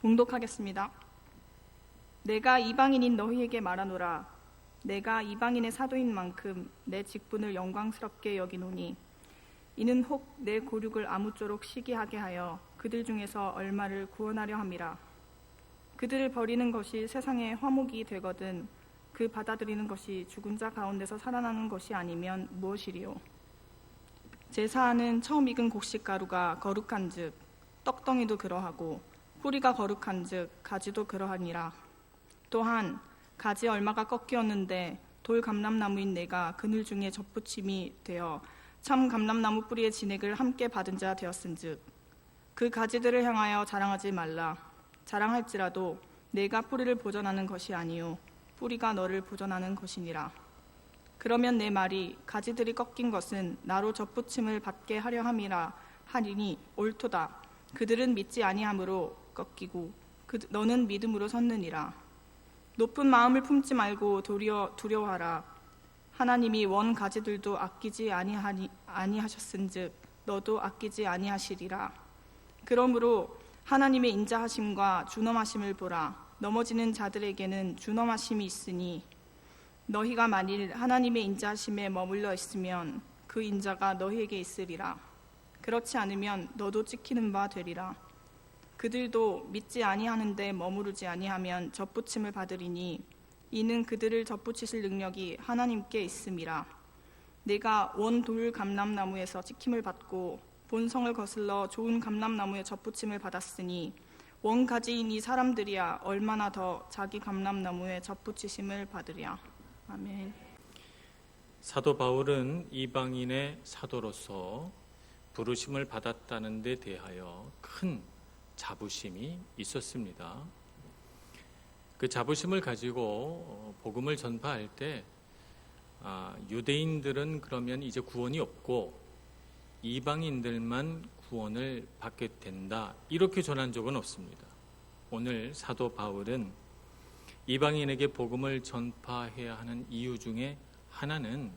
봉독하겠습니다. 내가 이방인인 너희에게 말하노라. 내가 이방인의 사도인 만큼 내 직분을 영광스럽게 여기노니 이는 혹 내 고륙을 아무쪼록 시기하게 하여 그들 중에서 얼마를 구원하려 함이라. 그들을 버리는 것이 세상의 화목이 되거든 그 받아들이는 것이 죽은 자 가운데서 살아나는 것이 아니면 무엇이리요. 제사하는 처음 익은 곡식가루가 거룩한즉 떡덩이도 그러하고 뿌리가 거룩한즉 가지도 그러하니라. 또한 가지 얼마가 꺾이었는데 돌 감람나무인 내가 그늘 중에 접붙임이 되어 참 감람나무 뿌리의 진액을 함께 받은 자 되었은즉 그 가지들을 향하여 자랑하지 말라. 자랑할지라도 내가 뿌리를 보전하는 것이 아니요 뿌리가 너를 보전하는 것이니라. 그러면 내 말이 가지들이 꺾인 것은 나로 접붙임을 받게 하려 함이라 하리니 옳도다. 그들은 믿지 아니함으로 꺾이고 너는 믿음으로 섰느니라. 높은 마음을 품지 말고 도리어 두려워하라. 하나님이 원 가지들도 아끼지 아니하셨은즉 너도 아끼지 아니하시리라. 그러므로 하나님의 인자하심과 준엄하심을 보라. 넘어지는 자들에게는 준엄하심이 있으니 너희가 만일 하나님의 인자하심에 머물러 있으면 그 인자가 너희에게 있으리라. 그렇지 않으면 너도 찍히는 바 되리라. 그들도 믿지 아니하는데 머무르지 아니하면 접붙임을 받으리니 이는 그들을 접붙이실 능력이 하나님께 있음이라. 내가 원 돌 감람나무에서 찍힘을 받고 본성을 거슬러 좋은 감람나무에 접붙임을 받았으니 원 가지인 이 사람들이야 얼마나 더 자기 감람나무에 접붙이심을 받으랴. 아멘. 사도 바울은 이방인의 사도로서 부르심을 받았다는 데 대하여 큰 자부심이 있었습니다. 그 자부심을 가지고 복음을 전파할 때 유대인들은 그러면 이제 구원이 없고 이방인들만 구원을 받게 된다, 이렇게 전한 적은 없습니다. 오늘 사도 바울은 이방인에게 복음을 전파해야 하는 이유 중에 하나는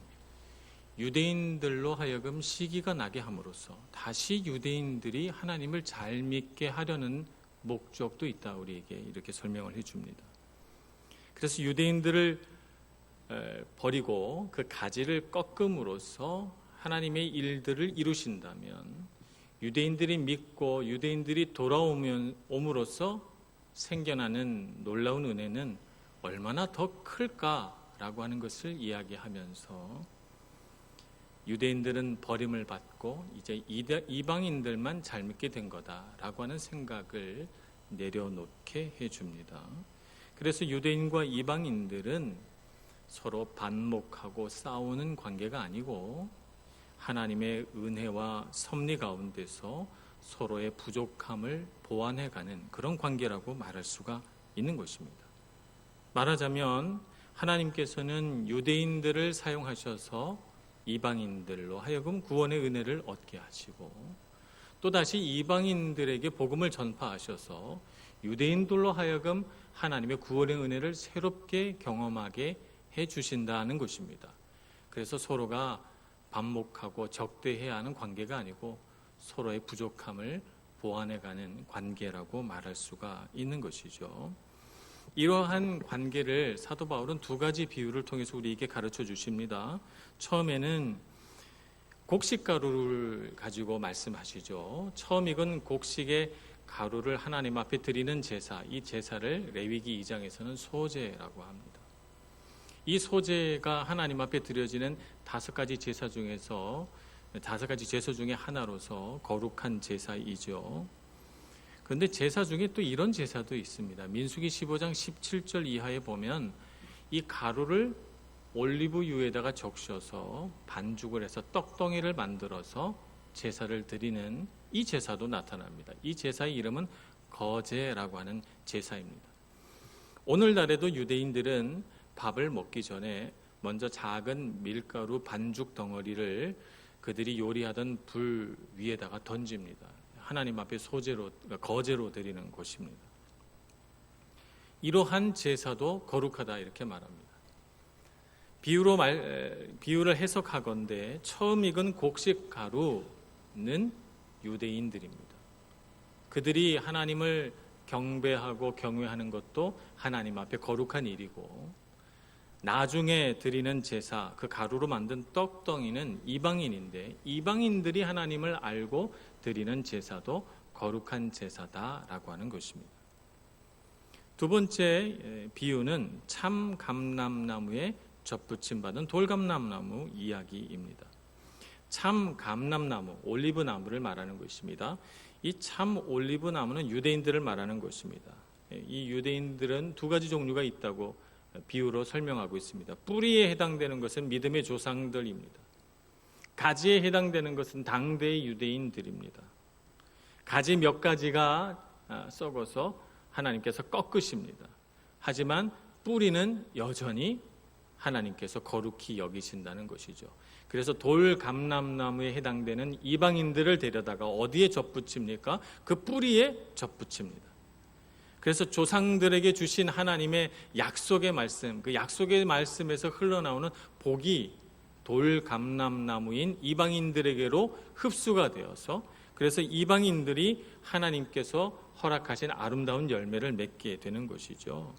유대인들로 하여금 시기가 나게 함으로써 다시 유대인들이 하나님을 잘 믿게 하려는 목적도 있다, 우리에게 이렇게 설명을 해줍니다. 그래서 유대인들을 버리고 그 가지를 꺾음으로써 하나님의 일들을 이루신다면 유대인들이 믿고 유대인들이 돌아옴으로써 생겨나는 놀라운 은혜는 얼마나 더 클까라고 하는 것을 이야기하면서 유대인들은 버림을 받고 이제 이방인들만 잘 믿게 된 거다라고 하는 생각을 내려놓게 해줍니다. 그래서 유대인과 이방인들은 서로 반목하고 싸우는 관계가 아니고 하나님의 은혜와 섭리 가운데서 서로의 부족함을 보완해가는 그런 관계라고 말할 수가 있는 것입니다. 말하자면 하나님께서는 유대인들을 사용하셔서 이방인들로 하여금 구원의 은혜를 얻게 하시고 또다시 이방인들에게 복음을 전파하셔서 유대인들로 하여금 하나님의 구원의 은혜를 새롭게 경험하게 해주신다는 것입니다. 그래서 서로가 반목하고 적대해야 하는 관계가 아니고 서로의 부족함을 보완해가는 관계라고 말할 수가 있는 것이죠. 이러한 관계를 사도 바울은 두 가지 비유를 통해서 우리에게 가르쳐 주십니다. 처음에는 곡식가루를 가지고 말씀하시죠. 처음 익은 곡식의 가루를 하나님 앞에 드리는 제사, 이 제사를 레위기 2장에서는 소제라고 합니다. 이 소제가 하나님 앞에 드려지는 5가지 제사 중에서 5가지 제사 중에 하나로서 거룩한 제사이죠. 그런데 제사 중에 또 이런 제사도 있습니다. 민수기 15장 17절 이하에 보면 이 가루를 올리브유에다가 적셔서 반죽을 해서 떡덩이를 만들어서 제사를 드리는 이 제사도 나타납니다. 이 제사의 이름은 거제라고 하는 제사입니다. 오늘날에도 유대인들은 밥을 먹기 전에 먼저 작은 밀가루 반죽 덩어리를 그들이 요리하던 불 위에다가 던집니다. 하나님 앞에 거제로 드리는 것입니다. 이러한 제사도 거룩하다 이렇게 말합니다. 비유를 해석하건대 처음 익은 곡식 가루는 유대인들입니다. 그들이 하나님을 경배하고 경외하는 것도 하나님 앞에 거룩한 일이고, 나중에 드리는 제사, 그 가루로 만든 떡덩이는 이방인인데 이방인들이 하나님을 알고 드리는 제사도 거룩한 제사다라고 하는 것입니다. 두 번째 비유는 참 감람나무에 접붙임 받은 돌감람나무 이야기입니다. 참 감람나무, 올리브나무를 말하는 것입니다. 이 참 올리브나무는 유대인들을 말하는 것입니다. 이 유대인들은 두 가지 종류가 있다고 비유로 설명하고 있습니다. 뿌리에 해당되는 것은 믿음의 조상들입니다. 가지에 해당되는 것은 당대의 유대인들입니다. 가지 몇 가지가 썩어서 하나님께서 꺾으십니다. 하지만 뿌리는 여전히 하나님께서 거룩히 여기신다는 것이죠. 그래서 돌감람나무에 해당되는 이방인들을 데려다가 어디에 접붙입니까? 그 뿌리에 접붙입니다. 그래서 조상들에게 주신 하나님의 약속의 말씀, 그 약속의 말씀에서 흘러나오는 복이 돌감람나무인 이방인들에게로 흡수가 되어서, 그래서 이방인들이 하나님께서 허락하신 아름다운 열매를 맺게 되는 것이죠.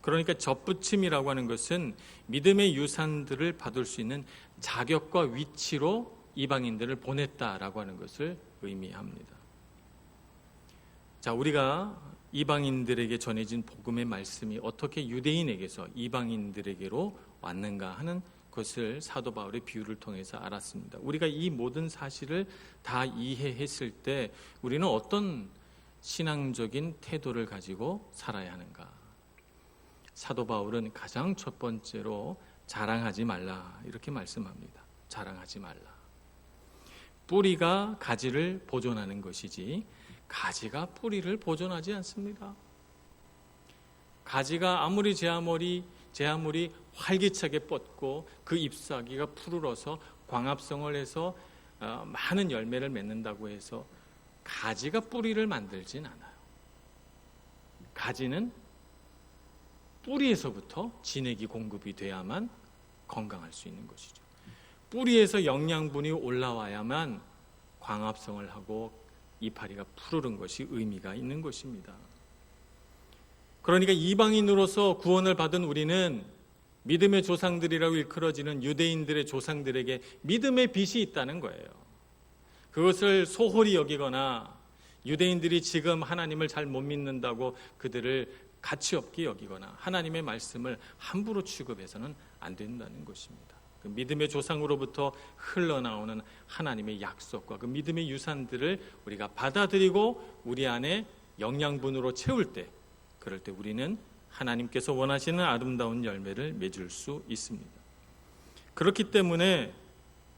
그러니까 접붙임이라고 하는 것은 믿음의 유산들을 받을 수 있는 자격과 위치로 이방인들을 보냈다라고 하는 것을 의미합니다. 자, 우리가 이방인들에게 전해진 복음의 말씀이 어떻게 유대인에게서 이방인들에게로 왔는가 하는 것을 사도 바울의 비유를 통해서 알았습니다. 우리가 이 모든 사실을 다 이해했을 때 우리는 어떤 신앙적인 태도를 가지고 살아야 하는가? 사도 바울은 가장 첫 번째로 자랑하지 말라 이렇게 말씀합니다. 자랑하지 말라. 뿌리가 가지를 보존하는 것이지 가지가 뿌리를 보존하지 않습니다. 가지가 아무리 제 아무리 활기차게 뻗고 그 잎사귀가 푸르러서 광합성을 해서 많은 열매를 맺는다고 해서 가지가 뿌리를 만들진 않아요. 가지는 뿌리에서부터 진액이 공급이 돼야만 건강할 수 있는 것이죠. 뿌리에서 영양분이 올라와야만 광합성을 하고 이파리가 푸르른 것이 의미가 있는 것입니다. 그러니까 이방인으로서 구원을 받은 우리는 믿음의 조상들이라고 일컬어지는 유대인들의 조상들에게 믿음의 빚이 있다는 거예요. 그것을 소홀히 여기거나 유대인들이 지금 하나님을 잘 못 믿는다고 그들을 가치 없게 여기거나 하나님의 말씀을 함부로 취급해서는 안 된다는 것입니다. 그 믿음의 조상으로부터 흘러나오는 하나님의 약속과 그 믿음의 유산들을 우리가 받아들이고 우리 안에 영양분으로 채울 때, 그럴 때 우리는 하나님께서 원하시는 아름다운 열매를 맺을 수 있습니다. 그렇기 때문에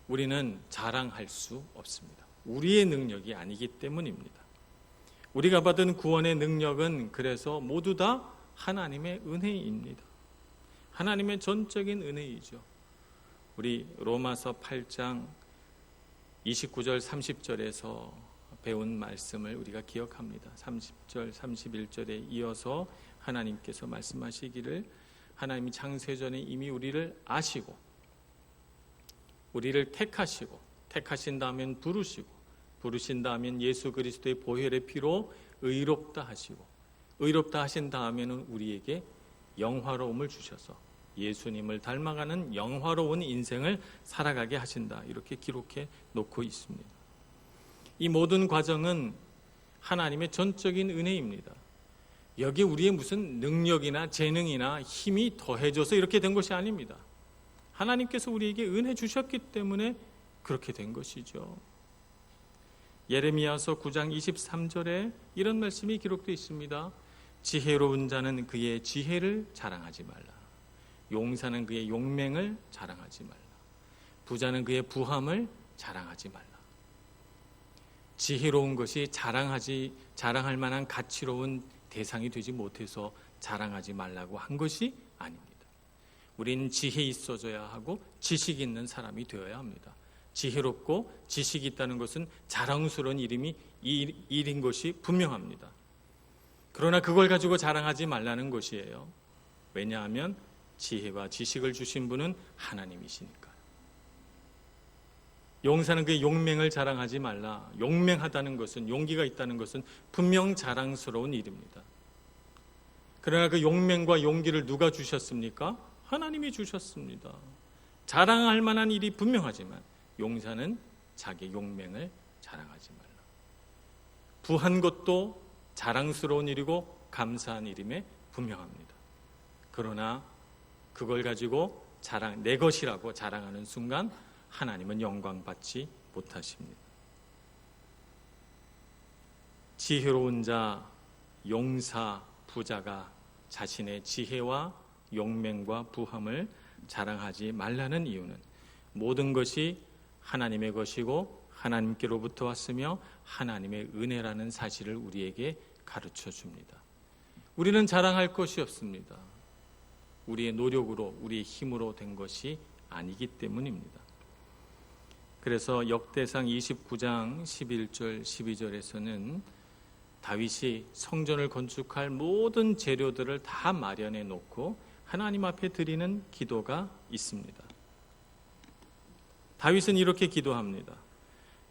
우리는 자랑할 수 없습니다. 우리의 능력이 아니기 때문입니다. 우리가 받은 구원의 능력은 그래서 모두 다 하나님의 은혜입니다. 하나님의 전적인 은혜이죠. 우리 로마서 8장 29절 30절에서 배운 말씀을 우리가 기억합니다. 30절 31절에 이어서 하나님께서 말씀하시기를 하나님이 창세전에 이미 우리를 아시고 우리를 택하신 다음엔 부르신 다음엔 예수 그리스도의 보혈의 피로 의롭다 하시고 의롭다 하신 다음에는 우리에게 영화로움을 주셔서 예수님을 닮아가는 영화로운 인생을 살아가게 하신다. 이렇게 기록해 놓고 있습니다. 이 모든 과정은 하나님의 전적인 은혜입니다. 여기에 우리의 무슨 능력이나 재능이나 힘이 더해져서 이렇게 된 것이 아닙니다. 하나님께서 우리에게 은혜 주셨기 때문에 그렇게 된 것이죠. 예레미야서 9장 23절에 이런 말씀이 기록되어 있습니다. 지혜로운 자는 그의 지혜를 자랑하지 말라. 용사는 그의 용맹을 자랑하지 말라. 부자는 그의 부함을 자랑하지 말라. 지혜로운 것이 자랑할 만한 가치로운 대상이 되지 못해서 자랑하지 말라고 한 것이 아닙니다. 우리는 지혜 있어져야 하고 지식 있는 사람이 되어야 합니다. 지혜롭고 지식이 있다는 것은 자랑스러운 일인 것이 분명합니다. 그러나 그걸 가지고 자랑하지 말라는 것이에요. 왜냐하면 지혜와 지식을 주신 분은 하나님이시니까요. 용사는 그 용맹을 자랑하지 말라. 용맹하다는 것은, 용기가 있다는 것은 분명 자랑스러운 일입니다. 그러나 그 용맹과 용기를 누가 주셨습니까? 하나님이 주셨습니다. 자랑할 만한 일이 분명하지만 용사는 자기 용맹을 자랑하지 말라. 부한 것도 자랑스러운 일이고 감사한 일임에 분명합니다. 그러나 그걸 가지고 내 것이라고 자랑하는 순간 하나님은 영광받지 못하십니다. 지혜로운 자, 용사, 부자가 자신의 지혜와 용맹과 부함을 자랑하지 말라는 이유는 모든 것이 하나님의 것이고 하나님께로부터 왔으며 하나님의 은혜라는 사실을 우리에게 가르쳐 줍니다. 우리는 자랑할 것이 없습니다. 우리의 노력으로, 우리의 힘으로 된 것이 아니기 때문입니다. 그래서 역대상 29장 11절 12절에서는 다윗이 성전을 건축할 모든 재료들을 다 마련해 놓고 하나님 앞에 드리는 기도가 있습니다. 다윗은 이렇게 기도합니다.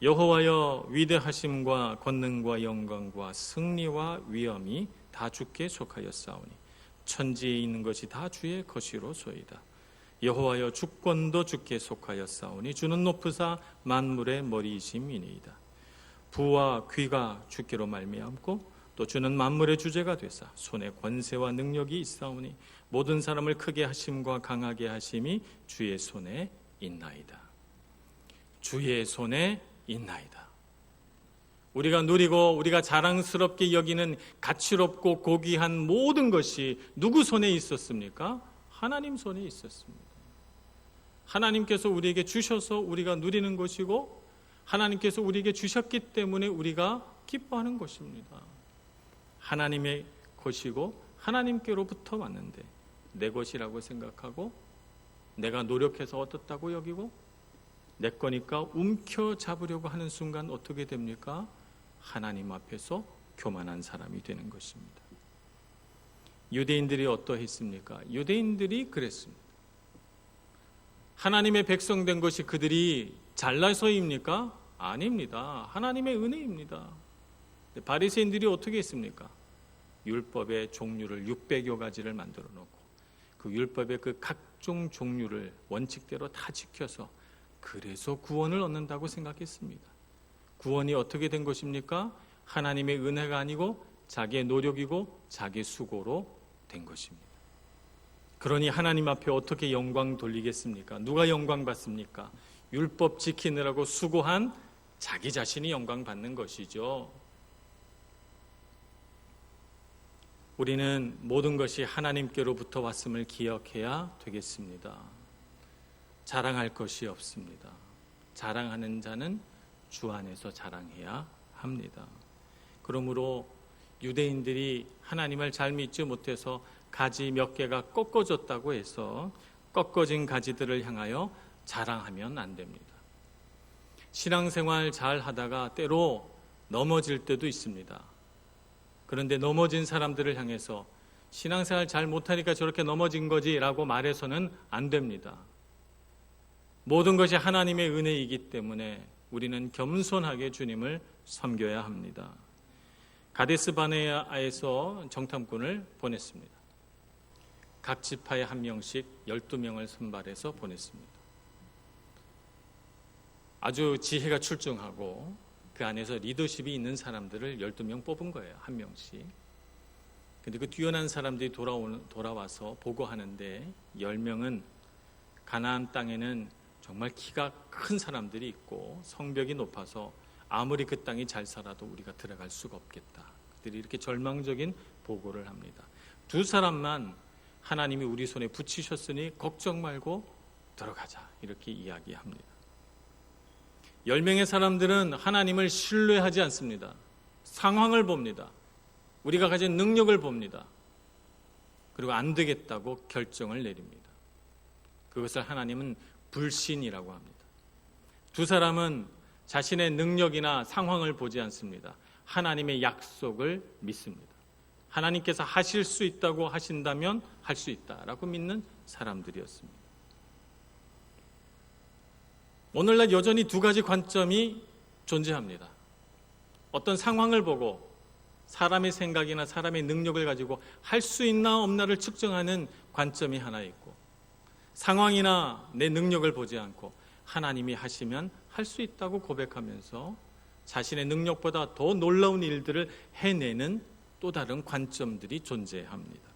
여호와여, 위대하심과 권능과 영광과 승리와 위엄이 다 주께 속하였사오니 천지에 있는 것이 다 주의 것이로소이다. 여호와여, 주권도 주께 속하였사오니 주는 높으사 만물의 머리이심이니이다. 부와 귀가 주께로 말미암고 또 주는 만물의 주제가 되사 손에 권세와 능력이 있사오니 모든 사람을 크게 하심과 강하게 하심이 주의 손에 있나이다. 주의 손에 있나이다. 우리가 누리고 우리가 자랑스럽게 여기는 가치롭고 고귀한 모든 것이 누구 손에 있었습니까? 하나님 손에 있었습니다. 하나님께서 우리에게 주셔서 우리가 누리는 것이고 하나님께서 우리에게 주셨기 때문에 우리가 기뻐하는 것입니다. 하나님의 것이고 하나님께로부터 왔는데 내 것이라고 생각하고 내가 노력해서 얻었다고 여기고 내 거니까 움켜잡으려고 하는 순간 어떻게 됩니까? 하나님 앞에서 교만한 사람이 되는 것입니다. 유대인들이 어떠했습니까? 유대인들이 그랬습니다. 하나님의 백성 된 것이 그들이 잘나서입니까? 아닙니다. 하나님의 은혜입니다. 바리새인들이 어떻게 했습니까? 율법의 종류를 600여 가지를 만들어 놓고 그 율법의 그 각종 종류를 원칙대로 다 지켜서 그래서 구원을 얻는다고 생각했습니다. 구원이 어떻게 된 것입니까? 하나님의 은혜가 아니고 자기의 노력이고 자기 수고로 된 것입니다. 그러니 하나님 앞에 어떻게 영광 돌리겠습니까? 누가 영광 받습니까? 율법 지키느라고 수고한 자기 자신이 영광 받는 것이죠. 우리는 모든 것이 하나님께로부터 왔음을 기억해야 되겠습니다. 자랑할 것이 없습니다. 자랑하는 자는 주 안에서 자랑해야 합니다. 그러므로 유대인들이 하나님을 잘 믿지 못해서 가지 몇 개가 꺾어졌다고 해서 꺾어진 가지들을 향하여 자랑하면 안 됩니다. 신앙생활 잘 하다가 때로 넘어질 때도 있습니다. 그런데 넘어진 사람들을 향해서 신앙생활 잘 못하니까 저렇게 넘어진 거지 라고 말해서는 안 됩니다. 모든 것이 하나님의 은혜이기 때문에 우리는 겸손하게 주님을 섬겨야 합니다. 가데스 바네아에서 정탐꾼을 보냈습니다. 각 지파에 한 명씩 12명을 선발해서 보냈습니다. 아주 지혜가 출중하고 그 안에서 리더십이 있는 사람들을 12명 뽑은 거예요. 한 명씩. 근데 그 뛰어난 사람들이 돌아와서 보고하는데 10명은 가나안 땅에는 정말 키가 큰 사람들이 있고 성벽이 높아서 아무리 그 땅이 잘 살아도 우리가 들어갈 수가 없겠다. 그들이 이렇게 절망적인 보고를 합니다. 2사람만 하나님이 우리 손에 붙이셨으니 걱정 말고 들어가자. 이렇게 이야기합니다. 10명의 사람들은 하나님을 신뢰하지 않습니다. 상황을 봅니다. 우리가 가진 능력을 봅니다. 그리고 안 되겠다고 결정을 내립니다. 그것을 하나님은 불신이라고 합니다. 2사람은 자신의 능력이나 상황을 보지 않습니다. 하나님의 약속을 믿습니다. 하나님께서 하실 수 있다고 하신다면 할 수 있다라고 믿는 사람들이었습니다. 오늘날 여전히 두 가지 관점이 존재합니다. 어떤 상황을 보고 사람의 생각이나 사람의 능력을 가지고 할 수 있나 없나를 측정하는 관점이 하나 있고, 상황이나 내 능력을 보지 않고 하나님이 하시면 할 수 있다고 고백하면서 자신의 능력보다 더 놀라운 일들을 해내는 또 다른 관점들이 존재합니다.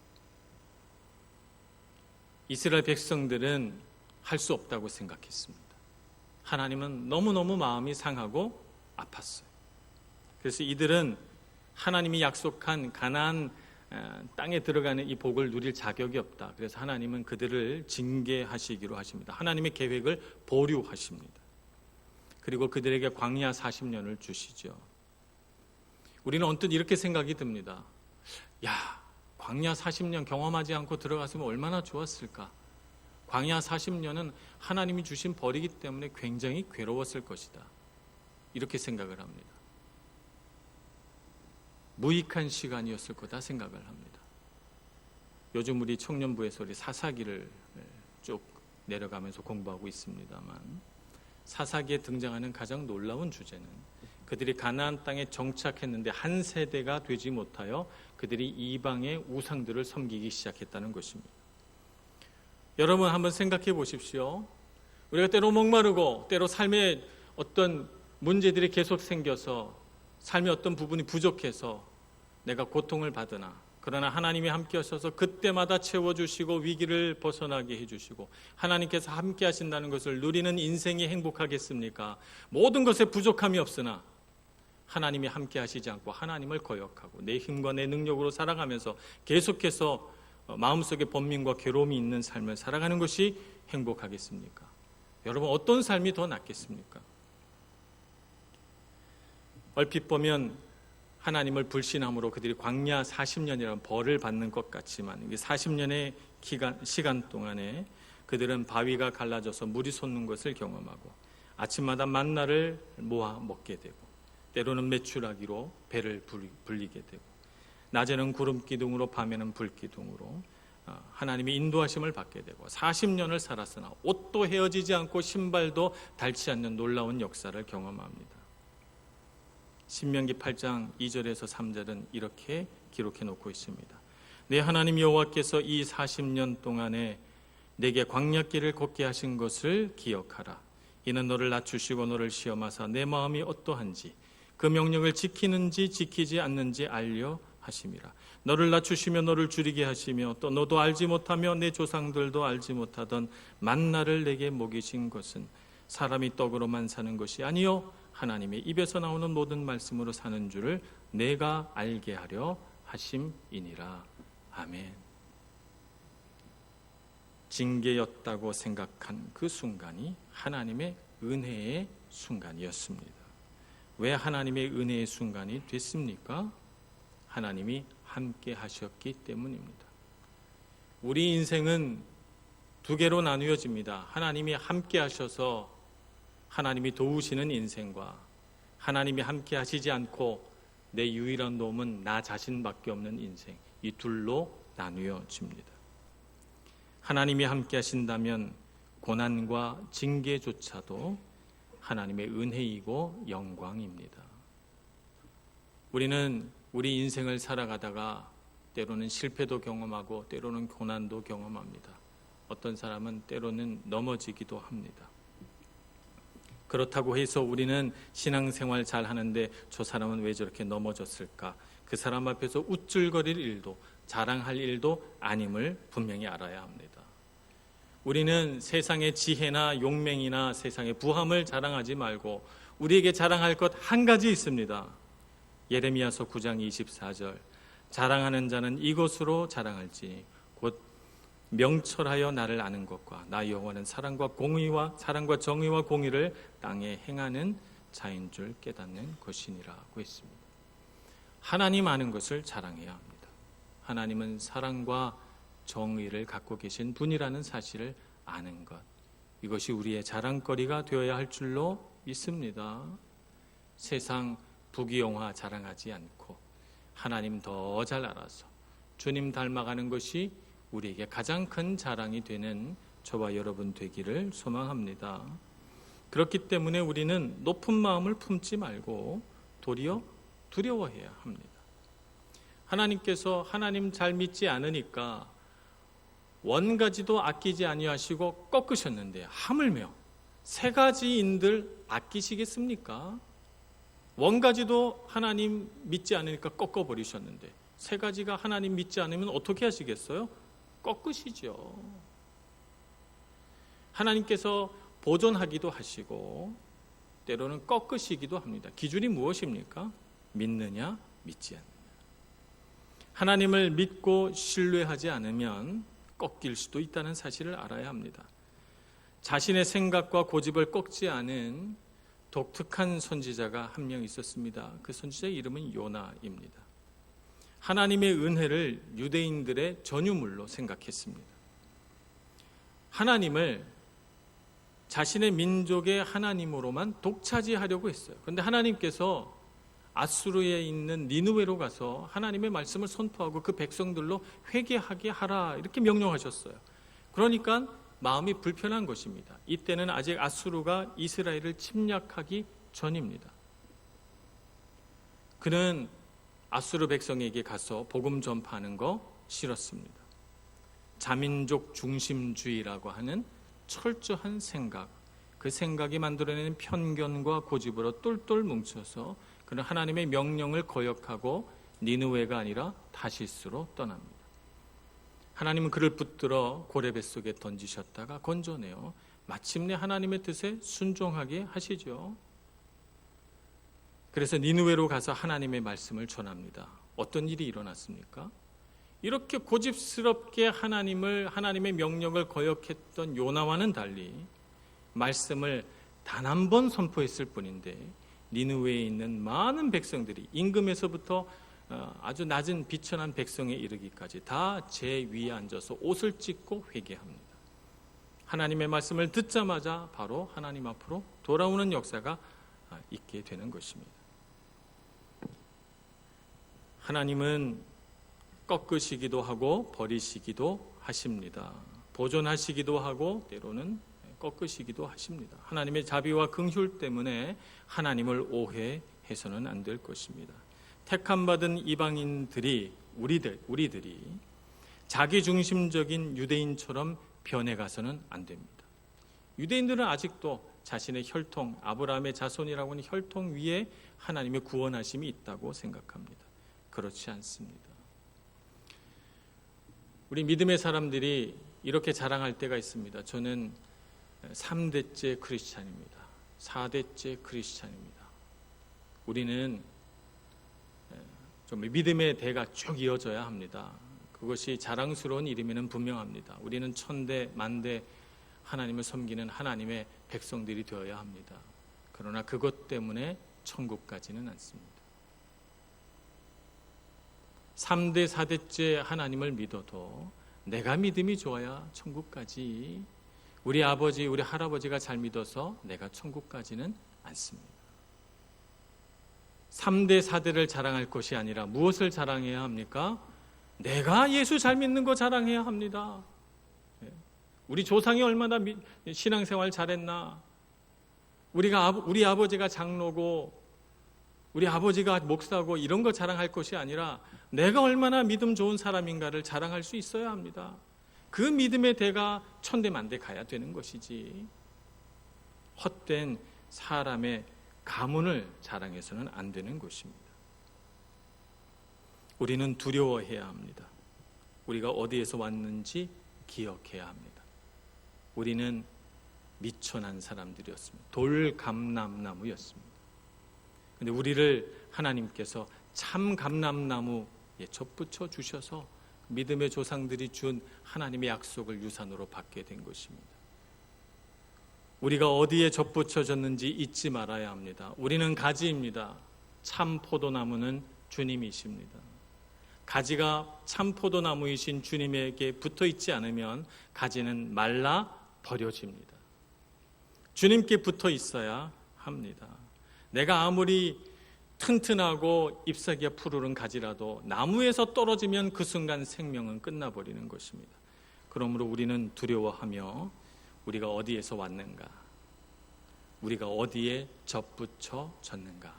이스라엘 백성들은 할 수 없다고 생각했습니다. 하나님은 너무너무 마음이 상하고 아팠어요. 그래서 이들은 하나님이 약속한 가나안 땅에 들어가는 이 복을 누릴 자격이 없다. 그래서 하나님은 그들을 징계하시기로 하십니다. 하나님의 계획을 보류하십니다. 그리고 그들에게 광야 40년을 주시죠. 우리는 언뜻 이렇게 생각이 듭니다. 야, 광야 40년 경험하지 않고 들어갔으면 얼마나 좋았을까. 광야 40년은 하나님이 주신 벌이기 때문에 굉장히 괴로웠을 것이다. 이렇게 생각을 합니다. 무익한 시간이었을 거다 생각을 합니다. 요즘 우리 청년부에서 우리 사사기를 쭉 내려가면서 공부하고 있습니다만, 사사기에 등장하는 가장 놀라운 주제는 그들이 가나안 땅에 정착했는데 한 세대가 되지 못하여 그들이 이방의 우상들을 섬기기 시작했다는 것입니다. 여러분 한번 생각해 보십시오. 우리가 때로 목마르고 때로 삶에 어떤 문제들이 계속 생겨서 삶의 어떤 부분이 부족해서 내가 고통을 받으나, 그러나 하나님이 함께 하셔서 그때마다 채워주시고 위기를 벗어나게 해주시고 하나님께서 함께 하신다는 것을 누리는 인생이 행복하겠습니까? 모든 것에 부족함이 없으나 하나님이 함께 하시지 않고 하나님을 거역하고 내 힘과 내 능력으로 살아가면서 계속해서 마음속에 번민과 괴로움이 있는 삶을 살아가는 것이 행복하겠습니까? 여러분, 어떤 삶이 더 낫겠습니까? 얼핏 보면 하나님을 불신함으로 그들이 광야 40년이라는 벌을 받는 것 같지만, 40년의 시간 동안에 그들은 바위가 갈라져서 물이 솟는 것을 경험하고 아침마다 만나를 모아 먹게 되고, 때로는 메추라기로 배를 불리게 되고, 낮에는 구름 기둥으로 밤에는 불 기둥으로 하나님의 인도하심을 받게 되고, 40년을 살았으나 옷도 헤어지지 않고 신발도 닳지 않는 놀라운 역사를 경험합니다. 신명기 8장 2절에서 3절은 이렇게 기록해 놓고 있습니다. 내 하나님 여호와께서 이 40년 동안에 내게 광야길을 걷게 하신 것을 기억하라. 이는 너를 낮추시고 너를 시험하사 내 마음이 어떠한지 그 명령을 지키는지 지키지 않는지 알려 하심이라. 너를 낮추시며 너를 줄이게 하시며 또 너도 알지 못하며 내 조상들도 알지 못하던 만나를 내게 먹이신 것은 사람이 떡으로만 사는 것이 아니요 하나님의 입에서 나오는 모든 말씀으로 사는 줄을 내가 알게 하려 하심이니라. 아멘. 징계였다고 생각한 그 순간이 하나님의 은혜의 순간이었습니다. 왜 하나님의 은혜의 순간이 됐습니까? 하나님이 함께 하셨기 때문입니다. 우리 인생은 두 개로 나누어집니다. 하나님이 함께 하셔서 하나님이 도우시는 인생과 하나님이 함께 하시지 않고 내 유일한 도움은 나 자신밖에 없는 인생, 이 둘로 나누어집니다. 하나님이 함께 하신다면 고난과 징계조차도 하나님의 은혜이고 영광입니다. 우리는 우리 인생을 살아가다가 때로는 실패도 경험하고 때로는 고난도 경험합니다. 어떤 사람은 때로는 넘어지기도 합니다. 그렇다고 해서 우리는 신앙생활 잘 하는데 저 사람은 왜 저렇게 넘어졌을까? 그 사람 앞에서 우쭐거릴 일도 자랑할 일도 아님을 분명히 알아야 합니다. 우리는 세상의 지혜나 용맹이나 세상의 부함을 자랑하지 말고 우리에게 자랑할 것 한 가지 있습니다. 예레미야서 9장 24절 자랑하는 자는 이것으로 자랑할지 곧 명철하여 나를 아는 것과 나 여호와는 사랑과 정의와 공의를 땅에 행하는 자인 줄 깨닫는 것이니라고 했습니다. 하나님 아는 것을 자랑해야 합니다. 하나님은 사랑과 정의를 갖고 계신 분이라는 사실을 아는 것, 이것이 우리의 자랑거리가 되어야 할 줄로 믿습니다. 세상 부귀영화 자랑하지 않고 하나님 더 잘 알아서 주님 닮아가는 것이 우리에게 가장 큰 자랑이 되는 저와 여러분 되기를 소망합니다. 그렇기 때문에 우리는 높은 마음을 품지 말고 도리어 두려워해야 합니다. 하나님께서 하나님 잘 믿지 않으니까 원가지도 아끼지 아니하시고 꺾으셨는데 하물며 세 가지인들 아끼시겠습니까? 원가지도 하나님 믿지 않으니까 꺾어버리셨는데 세 가지가 하나님 믿지 않으면 어떻게 하시겠어요? 꺾으시죠. 하나님께서 보존하기도 하시고 때로는 꺾으시기도 합니다. 기준이 무엇입니까? 믿느냐 믿지 않느냐. 하나님을 믿고 신뢰하지 않으면 꺾일 수도 있다는 사실을 알아야 합니다. 자신의 생각과 고집을 꺾지 않은 독특한 선지자가 한 명 있었습니다. 그 선지자의 이름은 요나입니다. 하나님의 은혜를 유대인들의 전유물로 생각했습니다. 하나님을 자신의 민족의 하나님으로만 독차지하려고 했어요. 그런데 하나님께서 아수르에 있는 니느웨로 가서 하나님의 말씀을 선포하고 그 백성들로 회개하게 하라 이렇게 명령하셨어요. 그러니까 마음이 불편한 것입니다. 이때는 아직 아수르가 이스라엘을 침략하기 전입니다. 그는 아수르 백성에게 가서 복음 전파하는 거 싫었습니다. 자민족 중심주의라고 하는 철저한 생각, 그 생각이 만들어내는 편견과 고집으로 똘똘 뭉쳐서 그는 하나님의 명령을 거역하고 니느웨가 아니라 다시스로 떠납니다. 하나님은 그를 붙들어 고레 뱃속에 던지셨다가 건져내어 마침내 하나님의 뜻에 순종하게 하시죠. 그래서 니느웨로 가서 하나님의 말씀을 전합니다. 어떤 일이 일어났습니까? 이렇게 고집스럽게 하나님의 명령을 거역했던 요나와는 달리 말씀을 단 한 번 선포했을 뿐인데 니느웨에 있는 많은 백성들이 임금에서부터 아주 낮은 비천한 백성에 이르기까지 다 제 위에 앉아서 옷을 찢고 회개합니다. 하나님의 말씀을 듣자마자 바로 하나님 앞으로 돌아오는 역사가 있게 되는 것입니다. 하나님은 꺾으시기도 하고 버리시기도 하십니다. 보존하시기도 하고 때로는 꺾으시기도 하십니다. 하나님의 자비와 긍휼 때문에 하나님을 오해해서는 안 될 것입니다. 택함받은 이방인들이 우리들이 자기중심적인 유대인처럼 변해가서는 안 됩니다. 유대인들은 아직도 자신의 혈통, 아브라함의 자손이라고 하는 혈통 위에 하나님의 구원하심이 있다고 생각합니다. 그렇지 않습니다. 우리 믿음의 사람들이 이렇게 자랑할 때가 있습니다. 저는 3대째 크리스찬입니다. 4대째 크리스찬입니다. 우리는 좀 믿음의 대가 쭉 이어져야 합니다. 그것이 자랑스러운 일이면 분명합니다. 우리는 천대 만대 하나님을 섬기는 하나님의 백성들이 되어야 합니다. 그러나 그것 때문에 천국 가지는 않습니다. 3대 4대째 하나님을 믿어도 내가 믿음이 좋아야 천국 가지, 우리 아버지 우리 할아버지가 잘 믿어서 내가 천국 가지는 않습니다. 3대 4대를 자랑할 것이 아니라 무엇을 자랑해야 합니까? 내가 예수 잘 믿는 거 자랑해야 합니다. 우리 조상이 얼마나 신앙생활 잘했나, 우리 아버지가 장로고 우리 아버지가 목사고 이런 거 자랑할 것이 아니라 내가 얼마나 믿음 좋은 사람인가를 자랑할 수 있어야 합니다. 그 믿음의 대가 천대만대 가야 되는 것이지 헛된 사람의 가문을 자랑해서는 안 되는 것입니다. 우리는 두려워해야 합니다. 우리가 어디에서 왔는지 기억해야 합니다. 우리는 미천한 사람들이었습니다. 돌감람나무였습니다. 그런데 우리를 하나님께서 참 감람나무에 접붙여 주셔서 믿음의 조상들이 준 하나님의 약속을 유산으로 받게 된 것입니다. 우리가 어디에 접붙여졌는지 잊지 말아야 합니다. 우리는 가지입니다. 참 포도나무는 주님이십니다. 가지가 참 포도나무이신 주님에게 붙어 있지 않으면 가지는 말라 버려집니다. 주님께 붙어 있어야 합니다. 내가 아무리 튼튼하고 잎사귀가 푸르른 가지라도 나무에서 떨어지면 그 순간 생명은 끝나버리는 것입니다. 그러므로 우리는 두려워하며 우리가 어디에서 왔는가, 우리가 어디에 접붙여졌는가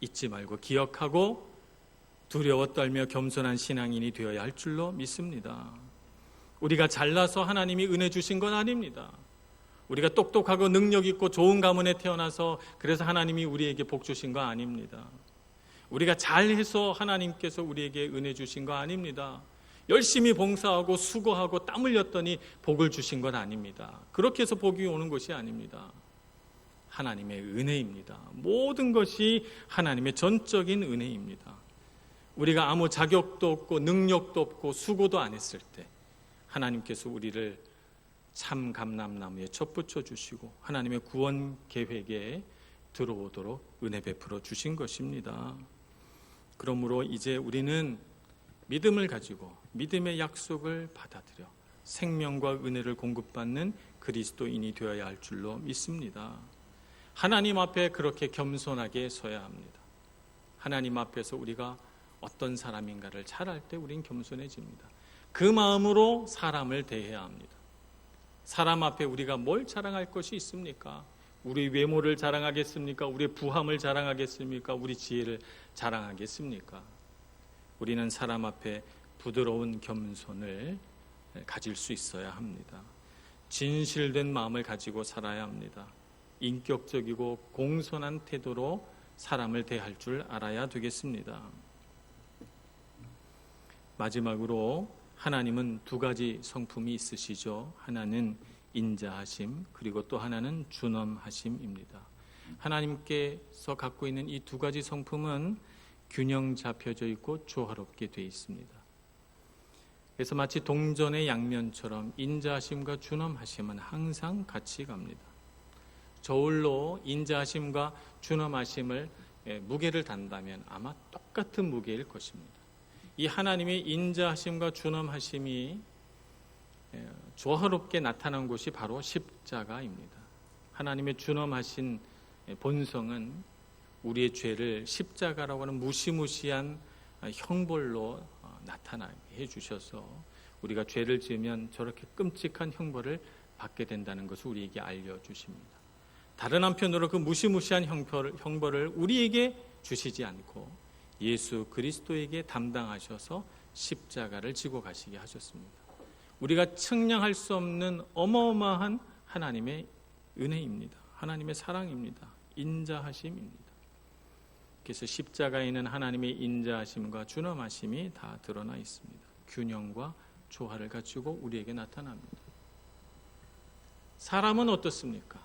잊지 말고 기억하고 두려워 떨며 겸손한 신앙인이 되어야 할 줄로 믿습니다. 우리가 잘나서 하나님이 은혜 주신 건 아닙니다. 우리가 똑똑하고 능력 있고 좋은 가문에 태어나서 그래서 하나님이 우리에게 복 주신 거 아닙니다. 우리가 잘해서 하나님께서 우리에게 은혜 주신 거 아닙니다. 열심히 봉사하고 수고하고 땀 흘렸더니 복을 주신 건 아닙니다. 그렇게 해서 복이 오는 것이 아닙니다. 하나님의 은혜입니다. 모든 것이 하나님의 전적인 은혜입니다. 우리가 아무 자격도 없고 능력도 없고 수고도 안 했을 때 하나님께서 우리를 참 감람나무에 젖붙여 주시고 하나님의 구원 계획에 들어오도록 은혜 베풀어 주신 것입니다. 그러므로 이제 우리는 믿음을 가지고 믿음의 약속을 받아들여 생명과 은혜를 공급받는 그리스도인이 되어야 할 줄로 믿습니다. 하나님 앞에 그렇게 겸손하게 서야 합니다. 하나님 앞에서 우리가 어떤 사람인가를 잘 알 때 우린 겸손해집니다. 그 마음으로 사람을 대해야 합니다. 사람 앞에 우리가 뭘 자랑할 것이 있습니까? 우리 외모를 자랑하겠습니까? 우리의 부함을 자랑하겠습니까? 우리 지혜를 자랑하겠습니까? 우리는 사람 앞에 부드러운 겸손을 가질 수 있어야 합니다. 진실된 마음을 가지고 살아야 합니다. 인격적이고 공손한 태도로 사람을 대할 줄 알아야 되겠습니다. 마지막으로 하나님은 두 가지 성품이 있으시죠. 하나는 인자하심, 그리고 또 하나는 준엄하심입니다. 하나님께서 갖고 있는 이 두 가지 성품은 균형 잡혀져 있고 조화롭게 되어 있습니다. 그래서 마치 동전의 양면처럼 인자하심과 준엄하심은 항상 같이 갑니다. 저울로 인자하심과 준엄하심을 무게를 단다면 아마 똑같은 무게일 것입니다. 이 하나님의 인자하심과 준엄하심이 조화롭게 나타난 곳이 바로 십자가입니다. 하나님의 준엄하신 본성은 우리의 죄를 십자가라고 하는 무시무시한 형벌로 나타나게 해주셔서 우리가 죄를 지으면 저렇게 끔찍한 형벌을 받게 된다는 것을 우리에게 알려주십니다. 다른 한편으로 그 무시무시한 형벌을 우리에게 주시지 않고 예수 그리스도에게 담당하셔서 십자가를 지고 가시게 하셨습니다. 우리가 측량할 수 없는 어마어마한 하나님의 은혜입니다. 하나님의 사랑입니다. 인자하심입니다. 그래서 십자가에 있는 하나님의 인자하심과 준엄하심이 다 드러나 있습니다. 균형과 조화를 갖추고 우리에게 나타납니다. 사람은 어떻습니까?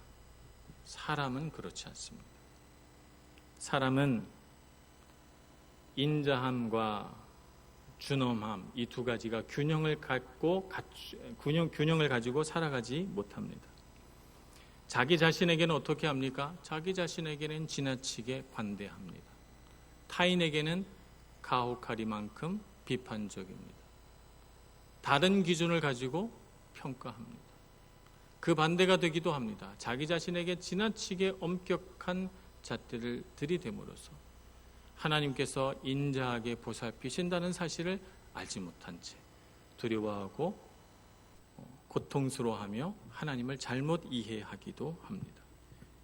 사람은 그렇지 않습니다. 사람은 인자함과 준엄함 이 두 가지가 균형을 가지고 살아가지 못합니다. 자기 자신에게는 어떻게 합니까? 자기 자신에게는 지나치게 관대합니다. 타인에게는 가혹하리만큼 비판적입니다. 다른 기준을 가지고 평가합니다. 그 반대가 되기도 합니다. 자기 자신에게 지나치게 엄격한 잣대를 들이댐으로써 하나님께서 인자하게 보살피신다는 사실을 알지 못한 채 두려워하고 고통스러워하며 하나님을 잘못 이해하기도 합니다.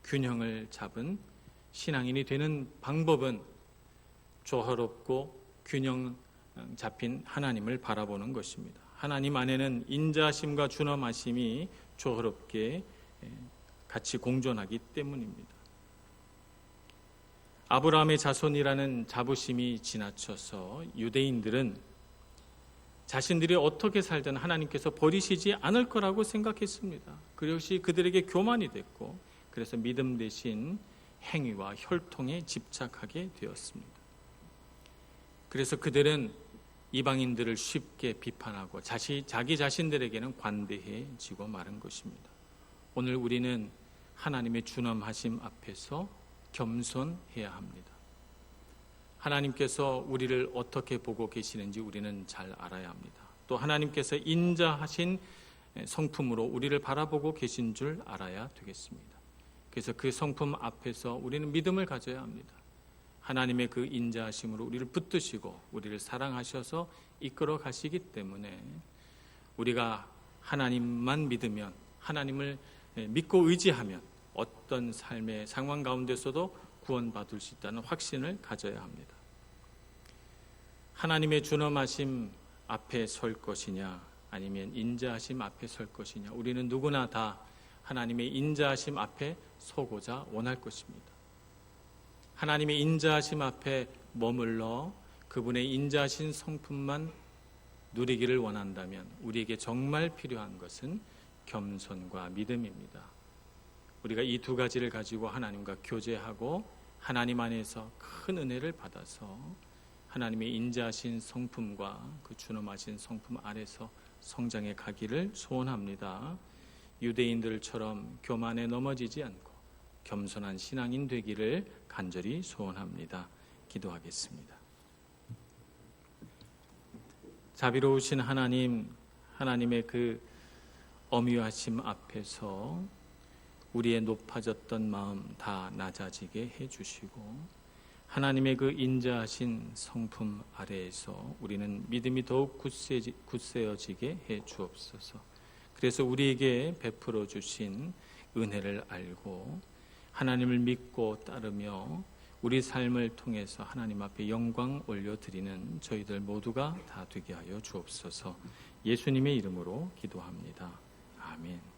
균형을 잡은 신앙인이 되는 방법은 조화롭고 균형 잡힌 하나님을 바라보는 것입니다. 하나님 안에는 인자심과 준엄하심이 조화롭게 같이 공존하기 때문입니다. 아브라함의 자손이라는 자부심이 지나쳐서 유대인들은 자신들이 어떻게 살든 하나님께서 버리시지 않을 거라고 생각했습니다. 그것이 그들에게 교만이 됐고 그래서 믿음 대신 행위와 혈통에 집착하게 되었습니다. 그래서 그들은 이방인들을 쉽게 비판하고 자기 자신들에게는 관대해지고 마른 것입니다. 오늘 우리는 하나님의 준엄하심 앞에서 겸손해야 합니다. 하나님께서 우리를 어떻게 보고 계시는지 우리는 잘 알아야 합니다. 또 하나님께서 인자하신 성품으로 우리를 바라보고 계신 줄 알아야 되겠습니다. 그래서 그 성품 앞에서 우리는 믿음을 가져야 합니다. 하나님의 그 인자하심으로 우리를 붙드시고 우리를 사랑하셔서 이끌어 가시기 때문에 우리가 하나님만 믿으면 하나님을 믿고 의지하면 어떤 삶의 상황 가운데서도 구원받을 수 있다는 확신을 가져야 합니다. 하나님의 준엄하심 앞에 설 것이냐 아니면 인자하심 앞에 설 것이냐, 우리는 누구나 다 하나님의 인자하심 앞에 서고자 원할 것입니다. 하나님의 인자하심 앞에 머물러 그분의 인자하신 성품만 누리기를 원한다면 우리에게 정말 필요한 것은 겸손과 믿음입니다. 우리가 이 두 가지를 가지고 하나님과 교제하고 하나님 안에서 큰 은혜를 받아서 하나님의 인자하신 성품과 그 준엄하신 성품 아래서 성장해 가기를 소원합니다. 유대인들처럼 교만에 넘어지지 않고 겸손한 신앙인 되기를 간절히 소원합니다. 기도하겠습니다. 자비로우신 하나님, 하나님의 그 엄유하심 앞에서 우리의 높아졌던 마음 다 낮아지게 해주시고 하나님의 그 인자하신 성품 아래에서 우리는 믿음이 더욱 굳세어지게 해 주옵소서. 그래서 우리에게 베풀어 주신 은혜를 알고 하나님을 믿고 따르며 우리 삶을 통해서 하나님 앞에 영광 올려드리는 저희들 모두가 다 되게 하여 주옵소서. 예수님의 이름으로 기도합니다. 아멘.